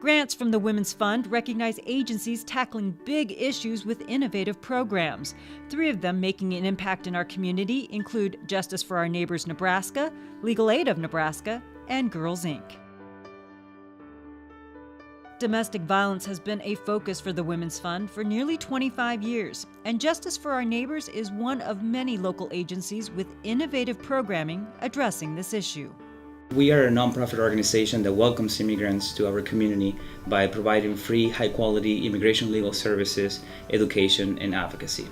Grants from the Women's Fund recognize agencies tackling big issues with innovative programs. 3 of them making an impact in our community include Justice for Our Neighbors Nebraska, Legal Aid of Nebraska, and Girls Inc. Domestic violence has been a focus for the Women's Fund for nearly 25 years, and Justice for Our Neighbors is one of many local agencies with innovative programming addressing this issue. We are a nonprofit organization that welcomes immigrants to our community by providing free, high-quality immigration legal services, education, and advocacy.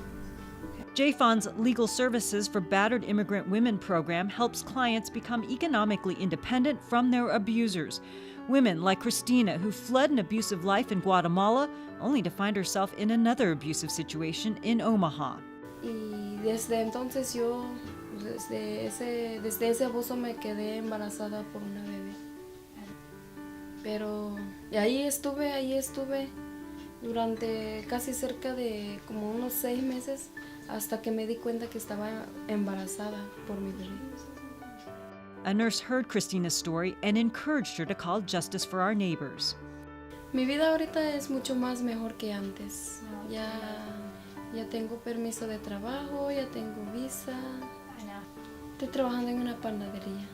JFON's Legal Services for Battered Immigrant Women program helps clients become economically independent from their abusers. Women like Christina, who fled an abusive life in Guatemala, only to find herself in another abusive situation in Omaha. Y desde entonces desde ese abuso me quedé embarazada por una bebé. Pero ahí estuve durante casi cerca de como unos 6 meses hasta que me di cuenta que estaba embarazada por mi bebé. A nurse heard Christina's story and encouraged her to call Justice for Our Neighbors. Mi vida ahorita es mucho más mejor que antes. Ya tengo permiso de trabajo, ya tengo visa. Estoy trabajando en una panadería,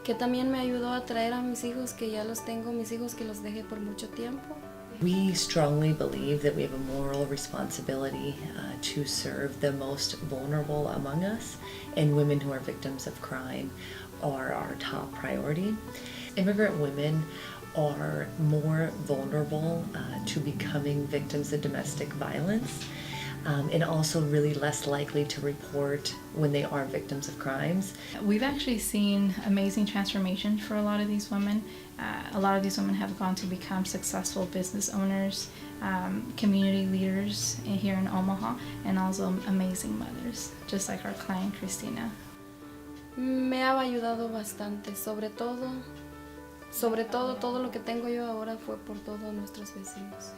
que también me ayudó a traer a mis hijos, que ya los tengo, mis hijos que los dejé por mucho tiempo. We strongly believe that we have a moral responsibility to serve the most vulnerable among us, and women who are victims of crime are our top priority. Immigrant women are more vulnerable to becoming victims of domestic violence. And also really less likely to report when they are victims of crimes. We've actually seen amazing transformation for a lot of these women. A lot of these women have gone to become successful business owners, community leaders here in Omaha, and also amazing mothers, just like our client Christina. Me ha ayudado bastante, sobre todo todo lo que tengo yo ahora fue por todos nuestros vecinos.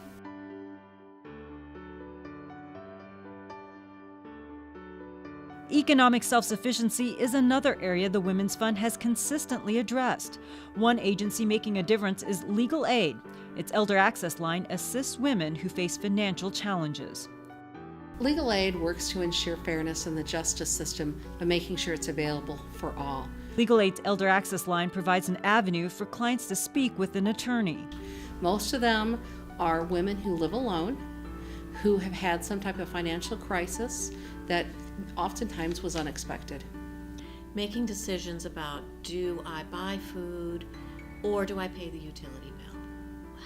Economic self-sufficiency is another area the Women's Fund has consistently addressed. One agency making a difference is Legal Aid. Its Elder Access line assists women who face financial challenges. Legal aid works to ensure fairness in the justice system by making sure it's available for all. Legal Aid's Elder Access line provides an avenue for clients to speak with an attorney. Most of them are women who live alone, who have had some type of financial crisis that oftentimes was unexpected. Making decisions about, do I buy food or do I pay the utility bill?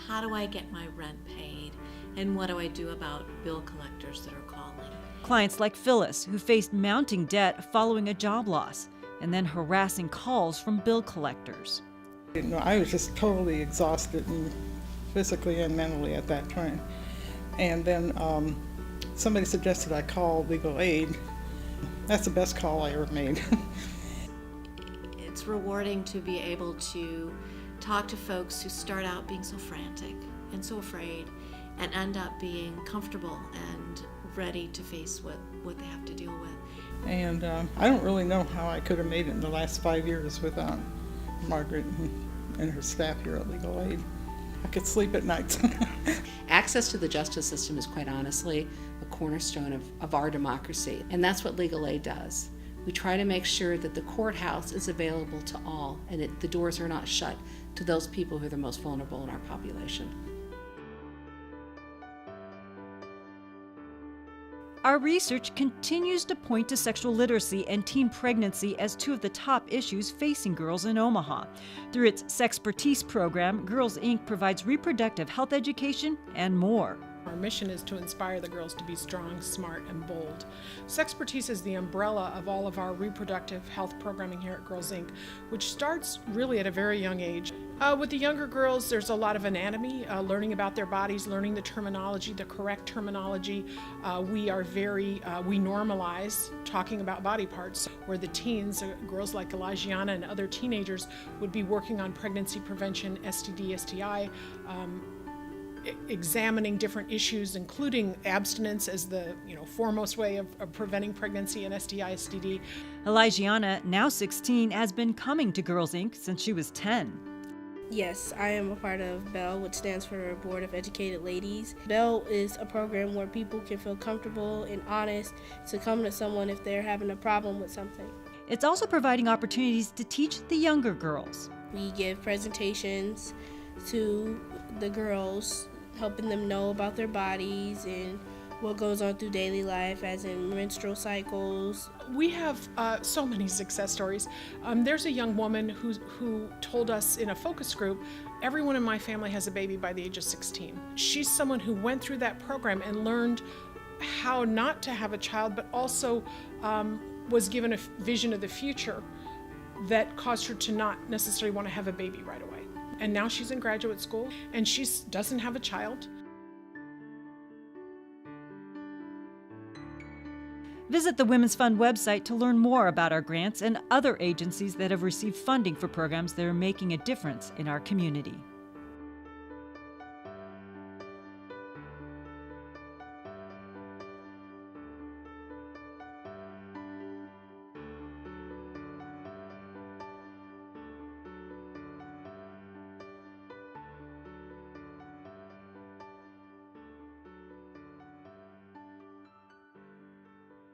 How do I get my rent paid? And what do I do about bill collectors that are calling? Clients like Phyllis, who faced mounting debt following a job loss and then harassing calls from bill collectors. I was just totally exhausted, and physically and mentally at that time. And then somebody suggested I call Legal Aid. That's the best call I ever made. It's rewarding to be able to talk to folks who start out being so frantic and so afraid and end up being comfortable and ready to face what they have to deal with. And I don't really know how I could have made it in the last 5 years without Margaret and her staff here at Legal Aid. I could sleep at night. Access to the justice system is quite honestly a cornerstone of our democracy, and that's what Legal Aid does. We try to make sure that the courthouse is available to all, and the doors are not shut to those people who are the most vulnerable in our population. Our research continues to point to sexual literacy and teen pregnancy as 2 of the top issues facing girls in Omaha. Through its Sexpertise program, Girls Inc. provides reproductive health education and more. Our mission is to inspire the girls to be strong, smart, and bold. Sexpertise is the umbrella of all of our reproductive health programming here at Girls Inc., which starts really at a very young age. With the younger girls, there's a lot of anatomy, learning about their bodies, learning the terminology, the correct terminology. We normalize talking about body parts, where the teens, girls like Elagiana and other teenagers, would be working on pregnancy prevention, STD, STI, examining different issues, including abstinence as the foremost way of preventing pregnancy and STI, STD. Elagiana, now 16, has been coming to Girls Inc. since she was 10. Yes, I am a part of BELL, which stands for Board of Educated Ladies. BELL is a program where people can feel comfortable and honest to come to someone if they're having a problem with something. It's also providing opportunities to teach the younger girls. We give presentations to the girls, helping them know about their bodies and what goes on through daily life, as in menstrual cycles. We have so many success stories. There's a young woman who told us in a focus group, everyone in my family has a baby by the age of 16. She's someone who went through that program and learned how not to have a child, but also was given a vision of the future that caused her to not necessarily want to have a baby right away. And now she's in graduate school and she doesn't have a child. Visit the Women's Fund website to learn more about our grants and other agencies that have received funding for programs that are making a difference in our community.